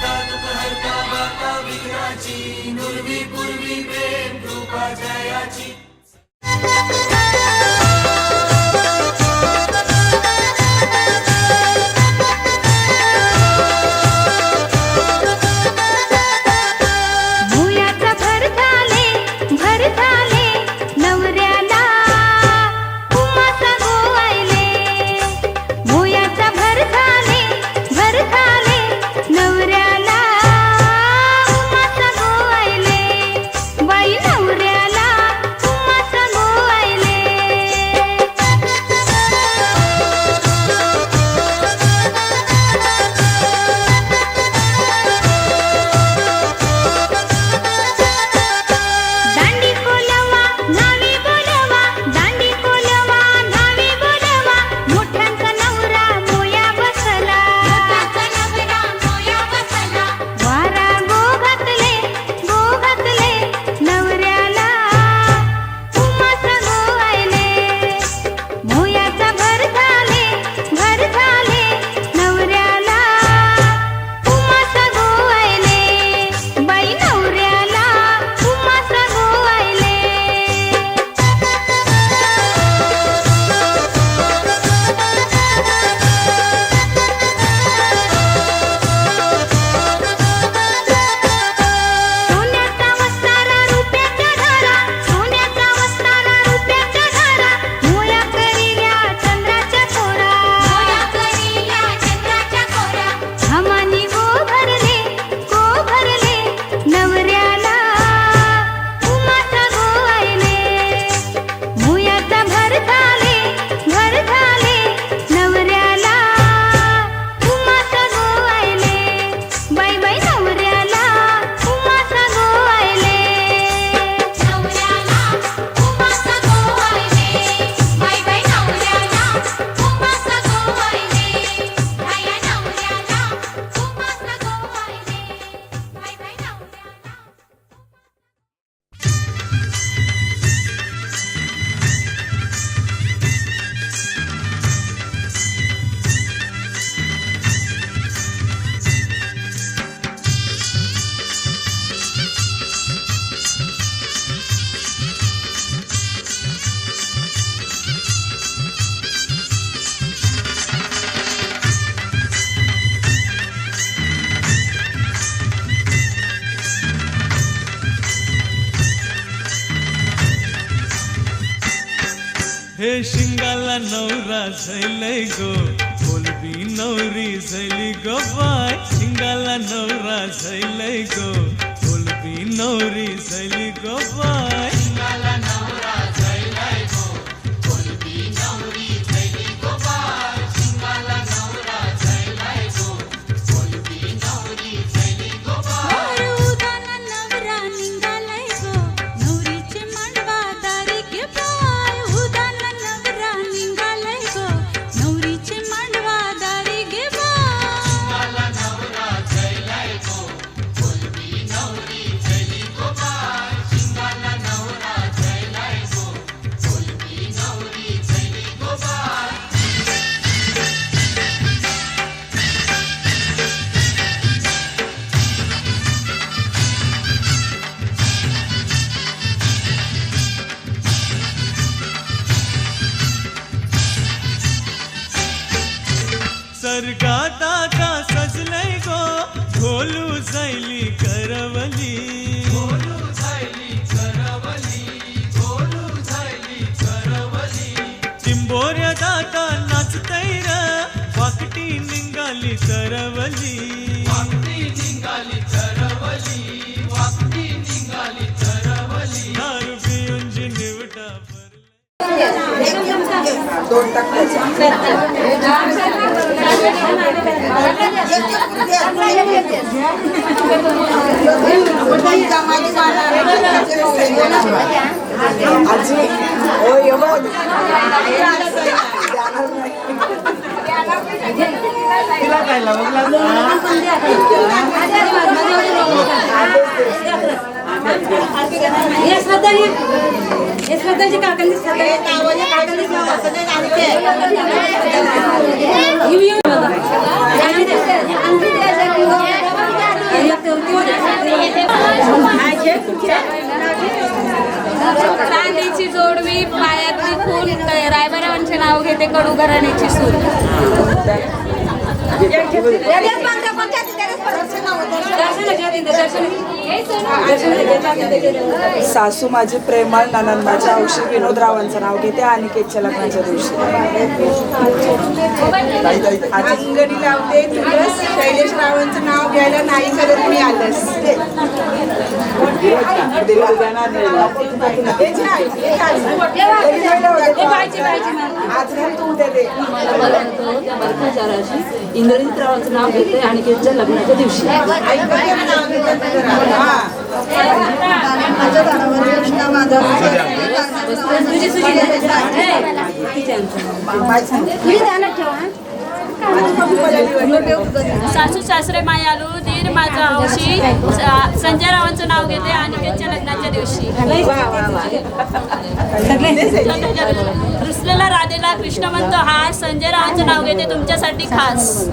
हरता दुःख हरता वार्ता विघ्नाची नुरवी पूर्वी प्रेम कृपा जयाची हे शिंगाला नवरा झैलय गो बोलबी नवरी झैली गो बाय शिंगाला नवरा झैलय गो बोलबी नवरी झैली गो बाय शिंगाला नवरा झैलय गो बोलबी नवरी झैली गो बाय शिंगाला नवरा झैलय गो बोलबी नवरी झैली गो बाय उदाना नवरा निघालाय गो नवरीचे मांडवा दारी गे बाय उदाना नवरा निघालाय गो नवरीचे मांडवा दारी गे बाय शिंगाला नवरा झैलय गो बोलबी नवरी झैली गो बाय शिंगाला नवरा झैलय गो बोलबी नवरी झैली गो बाय सरगात आता सजलय गो ढोलू झैली करवली ढोलू झैली करवली ढोलू झैली करवली चिंबोऱ्यात आता नाचतय र वाकटी निघाली करवली वाकटी निघाली करवली वाकटी निघाली करवली दारू पिऊनची निवटा भरली श्रद्धाची काकांनी मोठे कडू घराण्याची सून. सासू माझी प्रेमळ, ननंद माझ्या हौशी, विनोद रावांचं नाव घेते अनिकेतच्या लग्नाच्या दिवशी. अंगणी लावते तुळस, शैलेश रावांचं नाव घ्यायला नाही करत मी आलस. आज घाल तू उद्या दे. इंद्रजित रावांचं नाव घेते अनिकेतच्या लग्नाच्या दिवशी. सासू सासरे मायालू, दीर माझा हौशी, संजय रावांचं नाव घेते अनिकेतच्या लग्नाच्या दिवशी. रुसलेला राधेला कृष्ण म्हणतो हा, संजय रावांचं नाव घेते तुमच्यासाठी खास.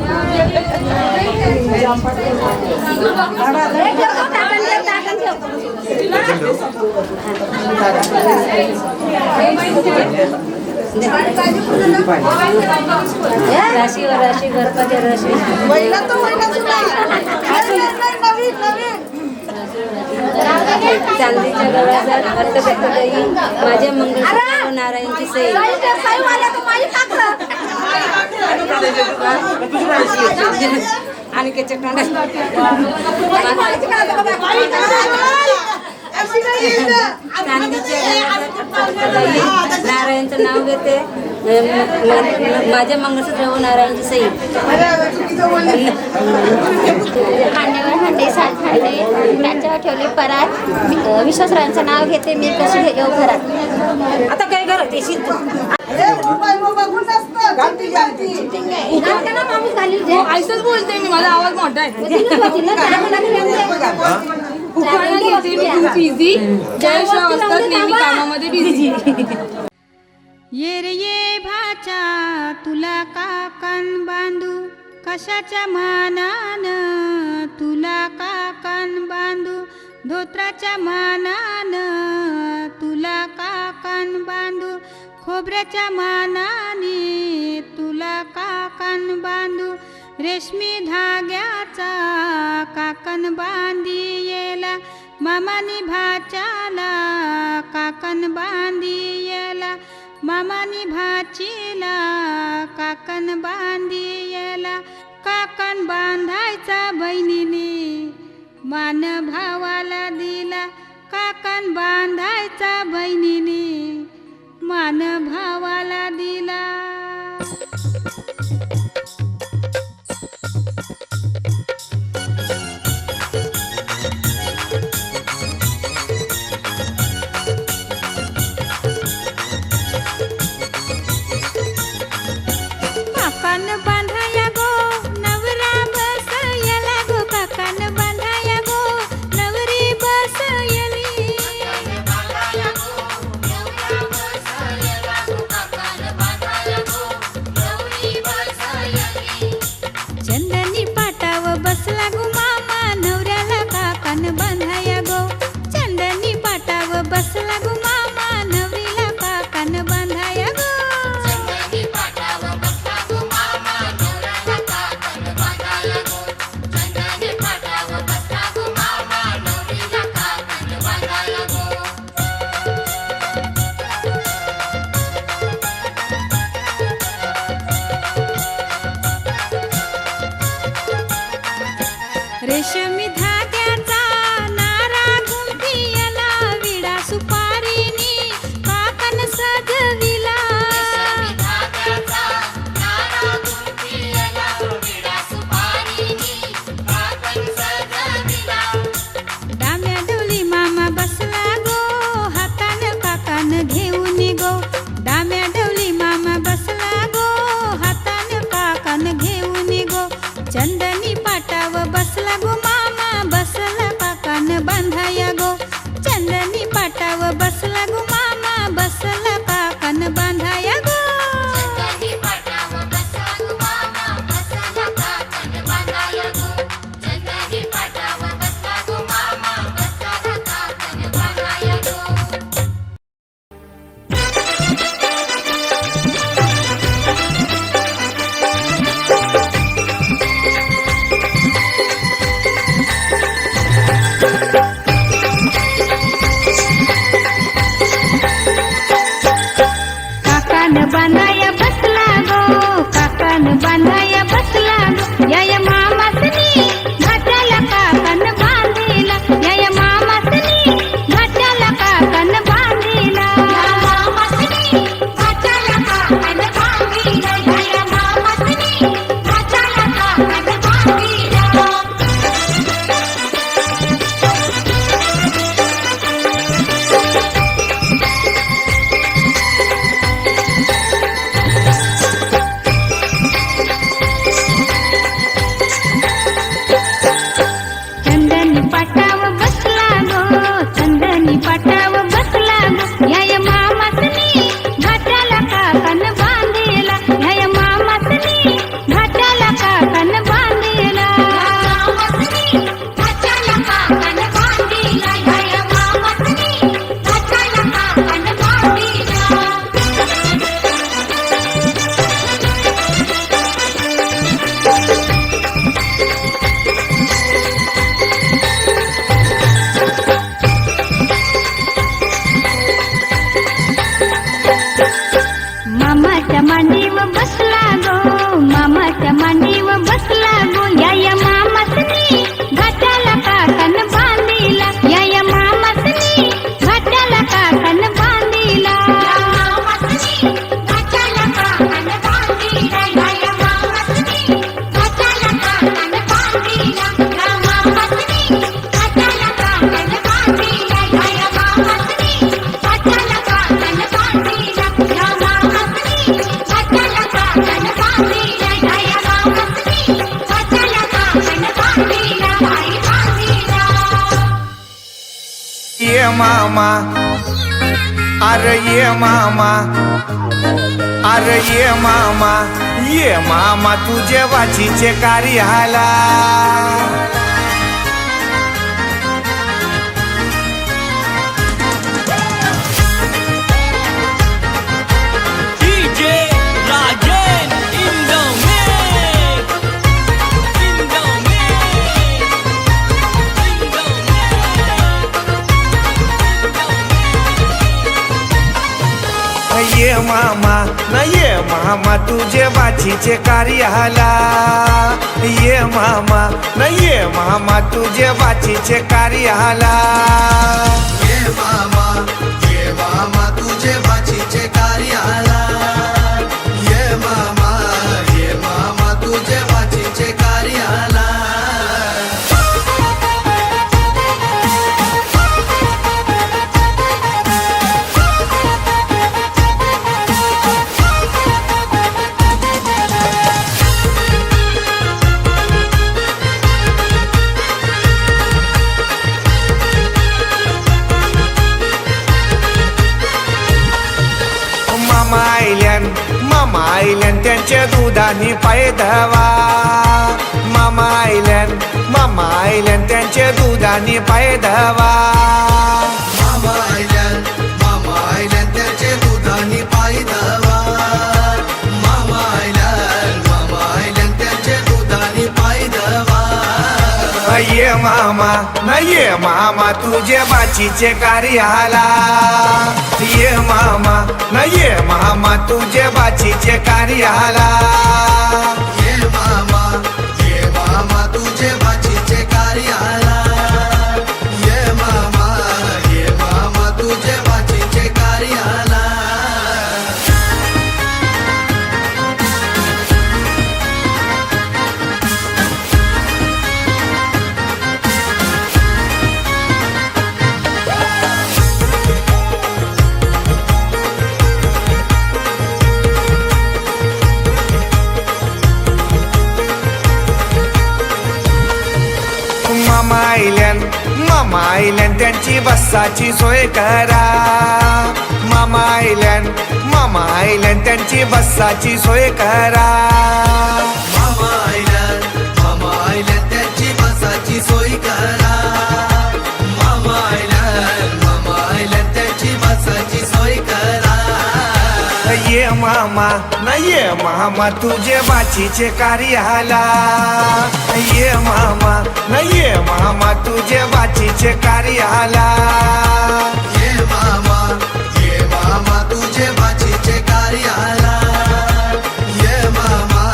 राशीवर राशी गणपती राशी चांदीच्या गळ्याचा हट्टपट्टही माझ्या मंगळसूत्र नारायणची सई. आणि नारायणचं नाव घेते माझ्या मंगळसूत्रावर नारायणची सई. हांड्यावर हांडे सात हांडे त्याच्यावर ठेवले परात, विश्वासरावांचं नाव घेते मी कशी येऊ घरात. आता काय करत येशील तू? आईसच बोलते मी, माझा आवाज मोठा आहे. जय श्राव असतात नेहमी कामामध्ये बिझी. ये रे ये भाचा तुला काकण बांधू, कशाच्या मानान तुला काकण बांधू, धोत्राच्या मानान तुला काकण बांधू, खोबऱ्याच्या मानाने तुला काकण बांधू, रेशमी धाग्याचा काकण बांधी येला, मामानी भाच्याला काकण बांधी येला, मामानी भाचीला काकण बांधी येला. काकण बांधायचा बहिणीने मान भावाला दिला, काकण बांधायचा बहिणीने मान भावाला दिला. काकण बांधाया गो नवरा बसयला गो, काकण बांधाया गो नवरी बसयली. चंदनी पाटाव बसला गो मामा, नवऱ्याला काकण बांधाया गो. चंदनी पाटाव बसला गो मामा, नवरीला काकण बांधाया गो. रेशमी धाग्याचा नारा गुंफियला, विडा सुपारीनी काकण सजविला. डाम्या डोली मामा बसला गो, हातान काकण घेऊन गो. डाम्या डोली मामा बसला गो, हातान काकण घेऊन गो. चंदनी पाटाव बसला गो मामा, बसला काकण बांधाया गो. चंदनी पाटाव बसला गो मामा, बसला काकण बांधाया गो. बांधाया बसला गो या मामासनी घाटाला काकण बांधिला या मामासनी घाटाला काकण बांधिला मामासनी घाटाला काकण बांधिला या मामासनी घाटाला काकण बांधिला चंदनी पाटाव बसला गो चंदनी पाटाव बसला गो या मामासनी घाटाला काकण बांधिला या मामासनी घाटाला काकण बांधिला मामासनी घाटाला काकण बांधिला या मामासनी घाटाला काकण बांधिला मामाच्या मांडीवर बसला गो मामाच्या मांडीवर बसला गो या मामासनी घाटाला काकण बांधिला या मामासनी घाटाला काकण बांधिला मामासनी घाटाला काकण बांधिला या मामासनी घाटाला काकण बांधिला या मामासनी घाटाला काकण बांधिला या मामासनी घाटाला काकण बांधिला या मामासनी घाटाला काकण बांधिला या मामासनी घाटाला काकण बांधिला बाई बांधिला ये मामा अरे ये मामा अरे ये मामा तुझे वाचीचे कार्याला DJ Rajen in the mix. In the mix. In the ये मामा न ये मामा तुझे बाचीचे कार्याला ये मामा न ये मामा तुझे बाचीचे कार्याला ये मामा तुझे बाचीचे कार्याला ये मामा तुझे बाचीचे कार्याला मामा आईल्यान त्यांच्या दुधाने पाय धवा मामा आईल्यान त्यांच्या दुधाने पाय धवा मामा आयल्यान त्याचे दुधानी पायी धावा मामा आयल्यान त्याचे दुधानी पायी धावा ये मामा न ये मामा तुझे बाचीचे कार्याला ये मामा न ये मामा तुझे बाचीचे कार्याला ये मामा तुझे बाचीचे कार्याला ये मामा तुझे बाचीचे कार्याला मामा आईल्यान त्यांची बसाची सोय करा मामा आईल्यान त्यांची बसाची सोय करा मामा आयल्यान त्याची बसाची सोय करा मामा आयल्यान त्याची बसाची सोय करा ये मामा न ये मामा तुझे बाचीचे कार्याला ये मामा न ये मामा तुझे बाचीचे कार्याला ये मामा तुझे बाचीचे कार्याला ये मामा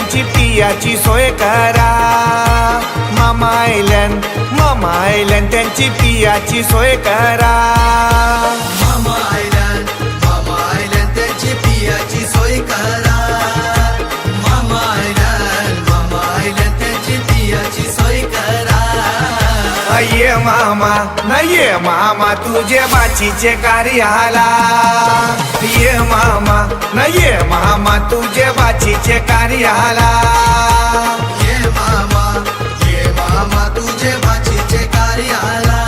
त्यांची पियाची सोय करा. मामा आयल्यान त्यांची पियाची सोय करा. मामा आयल्यान त्यांची पियाची सोय करा. मामा आयल्यान त्यांची पियाची सोय करा. ये मामा न ये मामा तुझे बाचीचे कार्याला. ये मामा न ये मामा तुझे बाचीचे कार्याला. ये मामा तुझे बाचीचे कार्याला.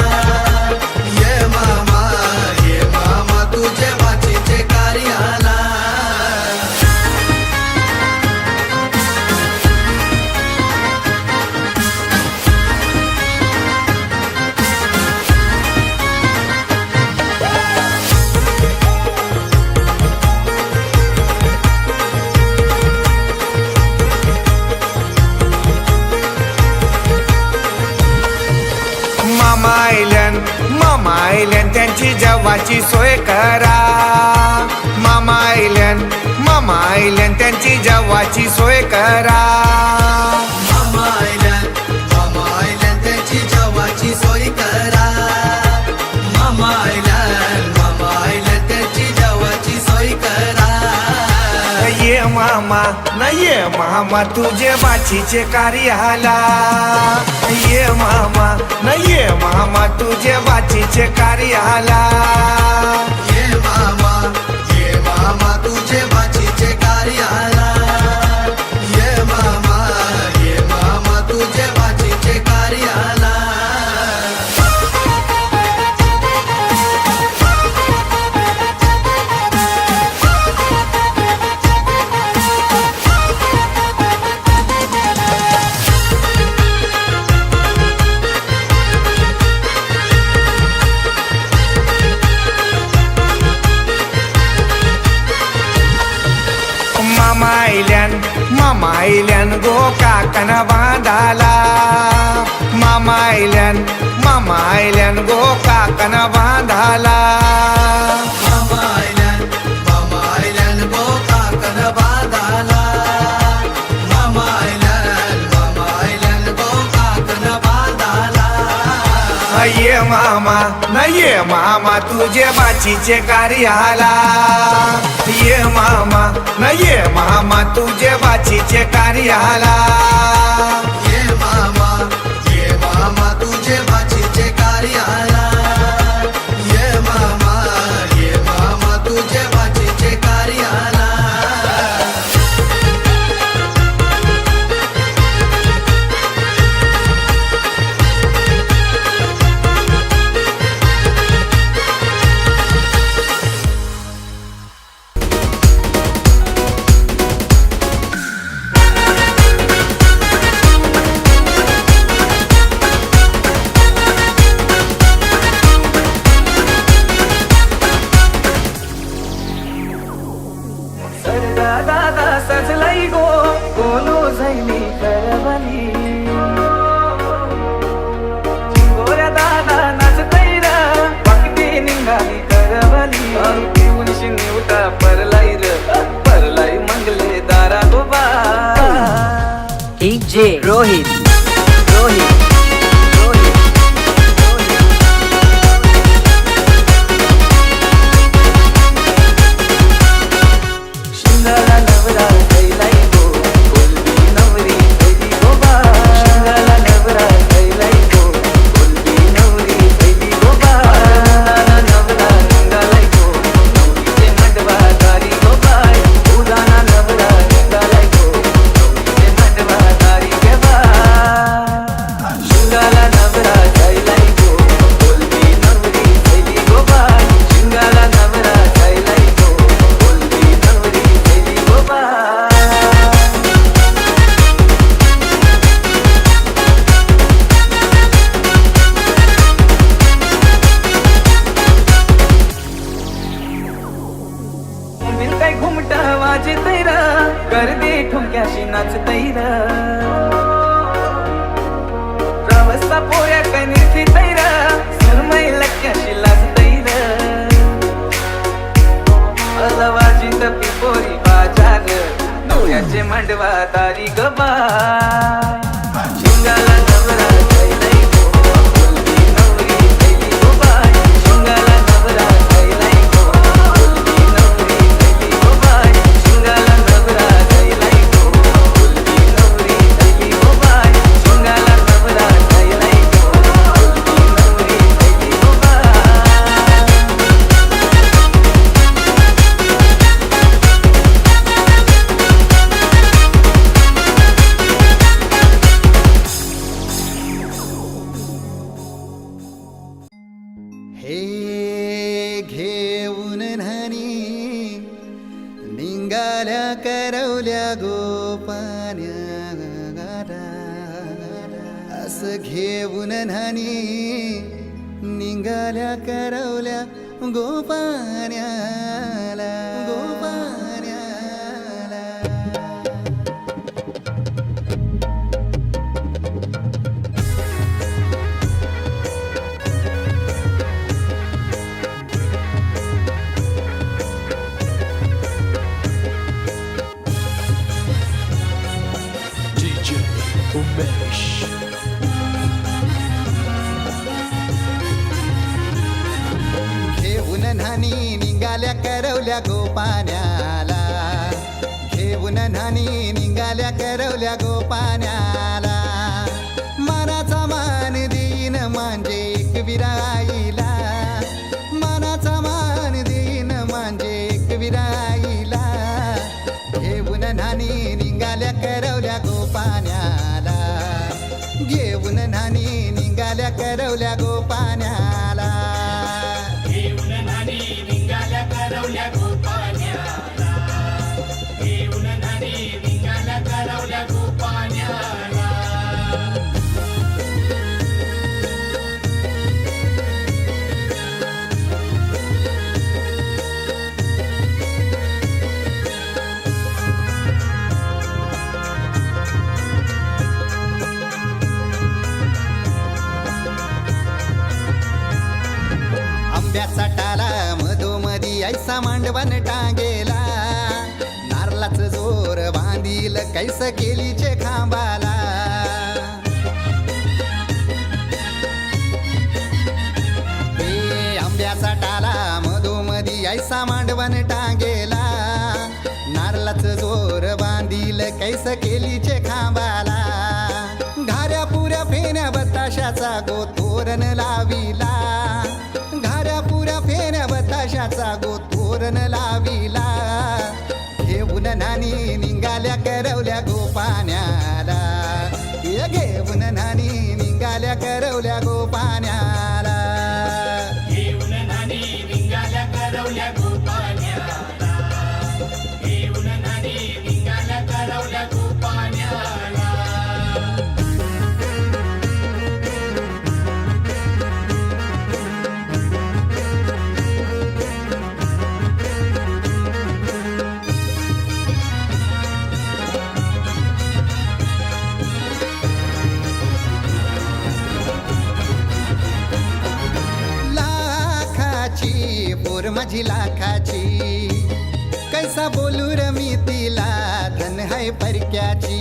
ये मामा तुझे बाचीचे कार्याला. मामा आयल्यान त्यांची जेवाची सोय करा. मामा आयल्यान त्यांची जेवाची सोय करा. मामा आयल्यान त्यांची जेवाची सोय करा. मामा आयल्यान त्यांची जेवाची सोय करा. ये मामा न ये मामा तुझे बाचीचे कार्याला. ये मामा न ये मामा तुझे बाचीचे कार्याला. ये मामा तुझे बाचीचे कार्याला. ये मामा तुझे बाचीचे कार्याला. मामा आयल्यान गो काकन बांधाला. मामा आयल्यान गो काकन बांधाला. मामा आयल्यान गो काकन बांधाला. मामा आयल्यान गो काकन बांधाला. ये मामा न ये मामा तुझे बाचीचे कार्याला. ये मामा न ये मामा तुझे बाचीचे कार्याला. ये मामा तुझे बाचीचे कार्याला. ये मामा तुझे बाचीचे कार्याला. दादा सजलाई गो कोलो झैली करवली. गोऱ्या दादा नाचतै र पक्की निघाली करवली. पिऊन शिंगवटा परलाई मंगले दारा गोबा. DJ रोहित शिंगाला नवरा कैलाई गो कोलबी नवरी कैली गोबा. शिंगाला नवरा कैलाई गो कोलबी नवरी कैली गोबा. नवरा निघालाई गो नवरीचे मांडवा दारी गोबा. उदाना नवरा निघालाई गो नवरीचे मांडवा दारी गोबा. शिंगाला नवरा कैलाई गो बोलती नवरी कैली गो बाय शिंगाला नवरा कैलाई गो बोलती नवरी कैली गो बाय शिंगाला नवरा कैलाई गो बोलती नवरी कैली गो बाय शिंगाला नवरा कैलाई गो बोलती नवरी कैली गो बाय हे घेऊन न्हाणी निंगाल्या करवल्या गोपान्या असं घेऊन न्हाणी निंगाल्या करवल्या गोपान्याला गोपान्याला घेऊन न्हाणी निघाल्या करवल्या गोपान्याला घेऊन न्हाणी निघाल्या करवल्या गोपान्याला मनाचा मान देईन म्हणजे एक विराईला मनाचा मान देईन म्हणजे एक विराईला घेऊन न्हाणी निघाल्या करवल्या गोपान्याला घेऊन न्हाणी निघाल्या करवल्या गोपान्याला घेऊन न्हाणी निघाल्या करवल्या गोपान्याला घेऊन न्हाणी निघाल्या करवल्या गोपान्याला आंब्याचा टाला मधोमधी ऐसा मांडवण टांगेला नारळाच जोर बांधील कैस केलीचे खांबाला हे आंब्याचा टाला मधोमधी ऐसा मांडवण टांगेला नारळाच जोर बांधील कैस केलीचे खांबाला घाऱ्या पुऱ्या फेण्या बताशाचा गोतोरण लाविला घाऱ्या पुऱ्या फेण्या बताशाचा गोतोरण लाविला घेऊन न्हाणी निघाल्या करवल्या गोपान्याला हे घेऊन न्हाणी निघाल्या करवल्या गोपान्याला घेऊन न्हाणी निघाल्या करवल्या गोपान्याला घेऊन न्हाणी निघाल्या करवल्या गोपान्याला लाखाची पोर माझी लाखाची कैसा बोलू र मी तिला धन है परक्याची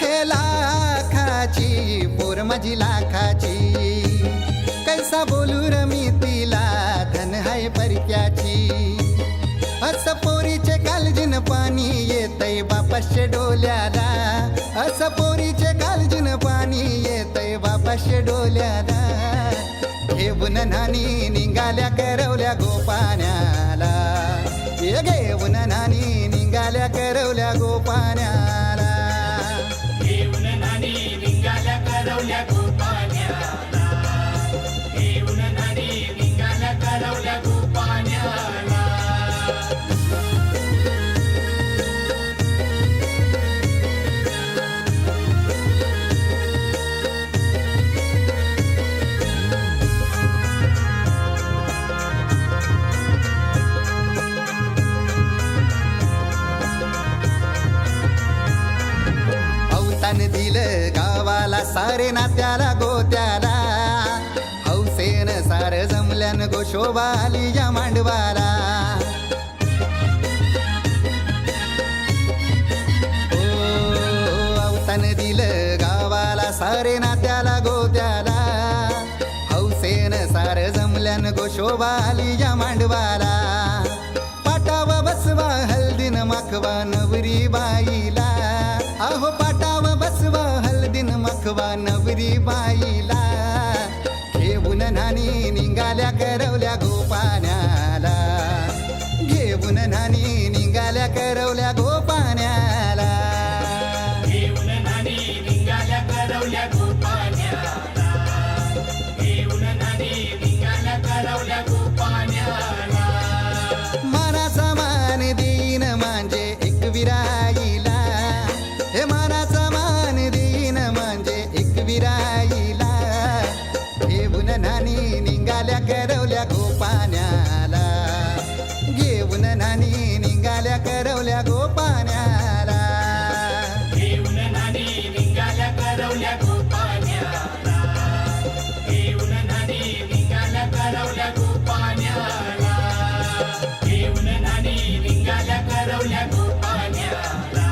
हे लाखाची पोर माझी लाखाची कैसा बोलू र मी तिला धन है परक्याची असं पोरीचे कालजीन पाणी येतय बापाशे डोल्याला असं पोरीचे कालजीन पाणी येतय बापाशे डोल्याला घेऊन न्हाणी निघाल्या करवल्या गोपान्याला हे घेऊन न्हाणी निघाल्या करवल्या गोपान्याला घेऊन न्हाणी निघाल्या करवल्या गोपान्याला घेऊन न्हाणी निघाल्या करवल्या गोपान्याला अवतान दिलं गावाला सारे नात्याला गोत्याला हौसेन सार जमल्यान गोशोबा आली या मांडवाला दिलं गावाला सारे नात्याला गोत्याला हौसेन सार जमल्यान गोशोभा आली या मांडवाला पाटावा बसवा हल्दीन माखवा नवरी बाईला अहो पाटावा बसवा हल्दीन माखवा नवरी बाईला घेऊन नानी निघाल्या करवल्या गोपाण्याला घेऊन नानी निघाल्या करवल्या गोपाण्याला घेऊन नानी निघाल्या करवल्या गोपाण्याला घेऊन नानी निघाल्या करवल्या गोपाण्याला मानाचा मान देईन म्हणजे एक विराईला हे मानाचा मान देईन म्हणजे एक विराईला घेऊन नानी निघाल्या करवल्या गोपाण्याला घेऊन नानी निघाल्या करवल्या गोपाण्याला घेऊन नानी निघाल्या करवल्या गोपाण्याला घेऊन नानी निघाल्या करवल्या गोपाण्याला घेऊन नानी निघाल्या करवल्या गोपाण्याला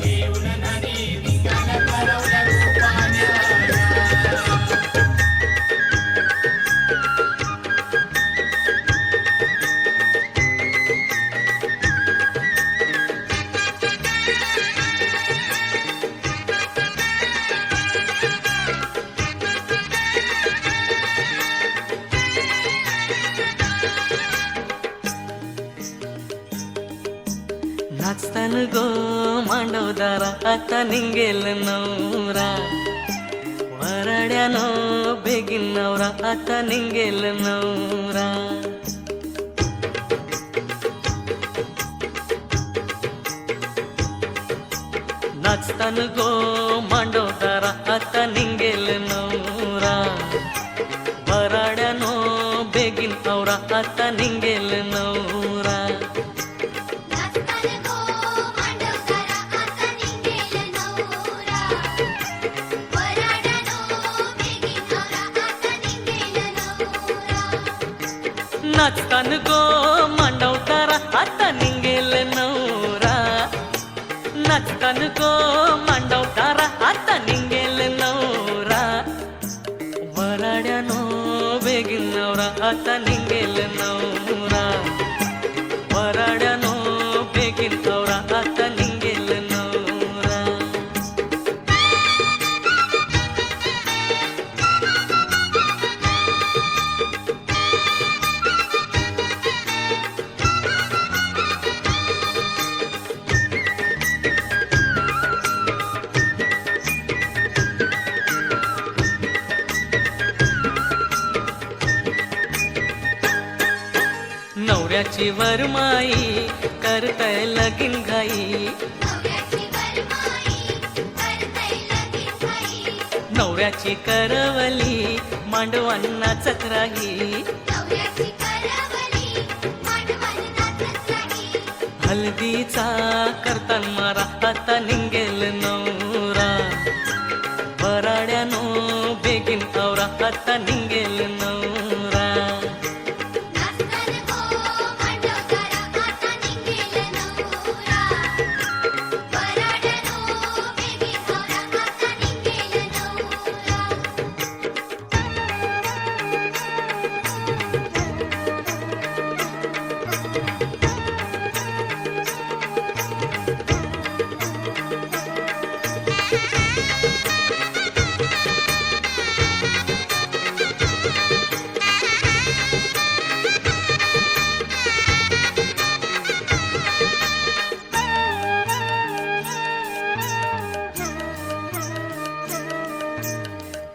घेऊन नानी निघाल्या करवल्या गोपाण्याला नाचतान गो मांडवदारा आता निघेल नवरा वराड्यानो बेगीन नवरा आता निघेल नवरा नाचतान गो मांडवदारा आता निघेल नवरा वराड्यानो बेगीन नवरा आता निघेल नवरा नाचतान गो मांडवतारा आता निघेल नवरा नाचतान गो मांडवतारा आता निघेल नवरा वराड्यानो बेगीन नवरा आता निघेल नवरा वराड्यानो बेगीन नवरा आता निघेल नवरा नवऱ्याची वरमाई करतय लगीन घाई नवऱ्याची करवली मांडवान नाचत राही हल्दीचा करतान मारा आता निघेल नवरा वराड्यानो बेगीन नवरा आता निघेल नवरा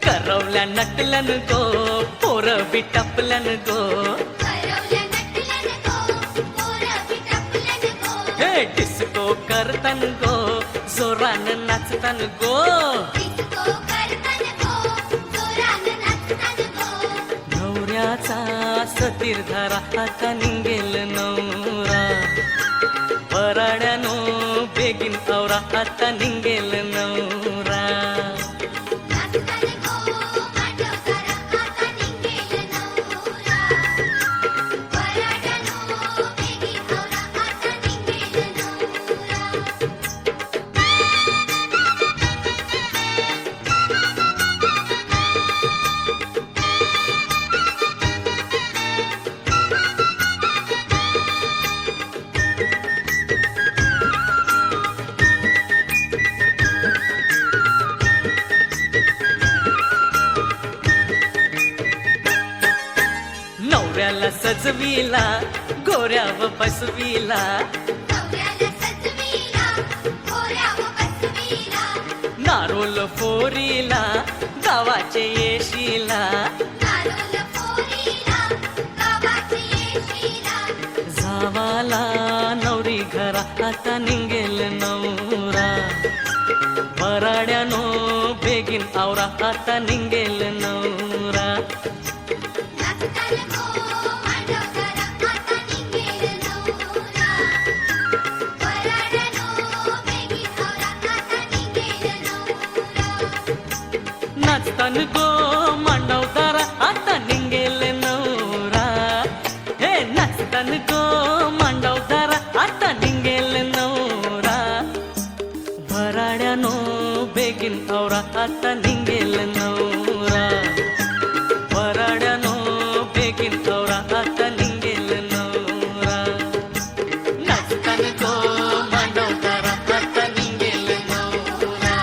करवल्या नटलन गो पोर बिटपलन गो हे डिस्को करतन गो जोरान नाचतन गो नवऱ्याचा सतीर धारा आता निघेल नवरा वराड्यानो बेगीन नवरा आता निघेल नवरा नवऱ्याला सजविला गोऱ्याव बसविला नारोल फोरीला गावाचे येशीला जावाला नवरी घरा आता निघेल नवरा वराड्यानो बेगीन आवरा आता निघेल नवरा नाचतान गो मांडवदारा आता निघेल नवरा हे नाचतान गो मांडवदारा आता निघेल नवरा भराड्यानो बेगीन आवरा आता निघेल नवरा भराड्यानो बेगीन आवरा आता निघेल नवरा नाचतान गो मांडवदारा आता निघेल नवरा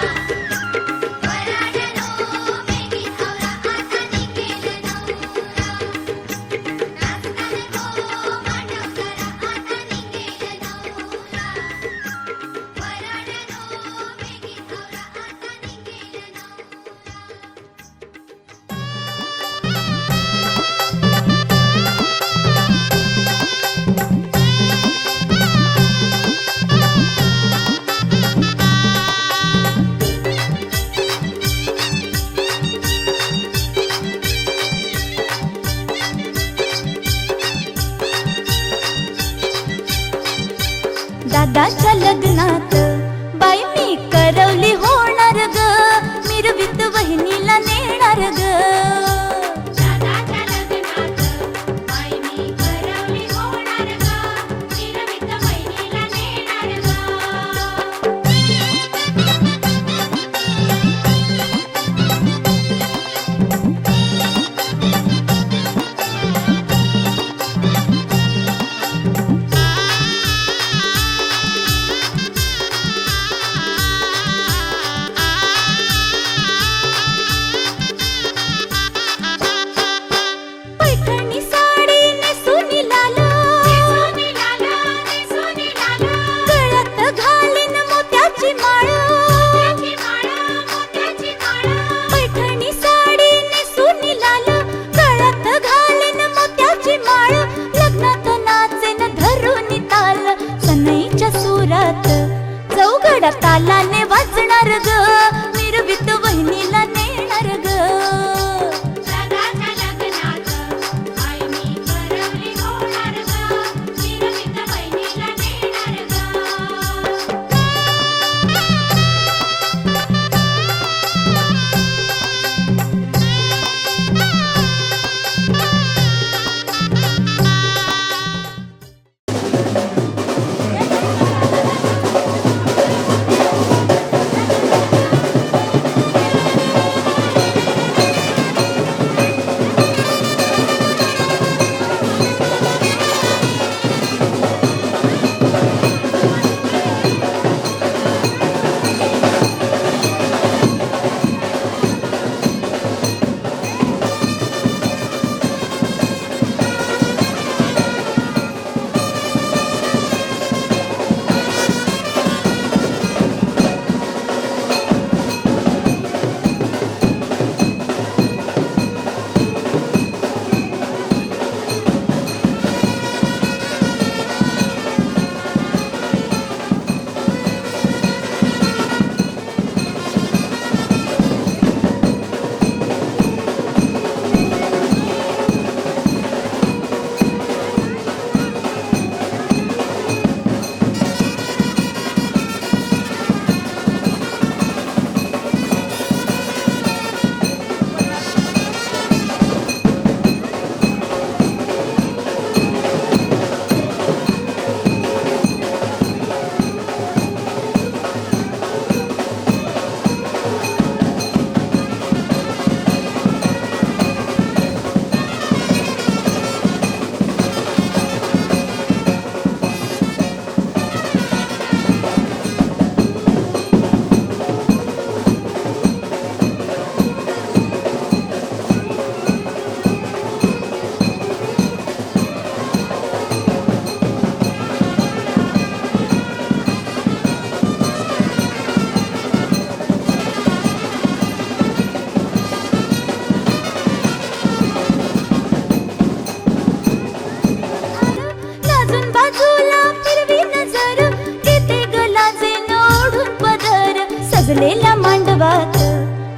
मांडवात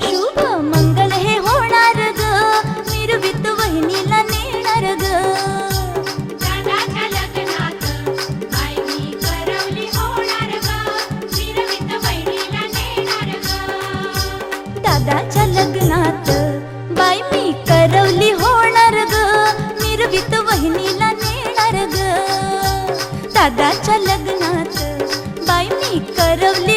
शुभ मंगल हे होणार ग मिरवीत वहिनीला नेणार ग दादाच्या लग्नात बाई मी करवली होणार ग मिरवीत वहिनीला नेणार ग दादाच्या लग्नात बाई मी करवली होणार ग मिरवीत वहिनीला नेणार ग दादाच्या लग्नात बाई मी करवली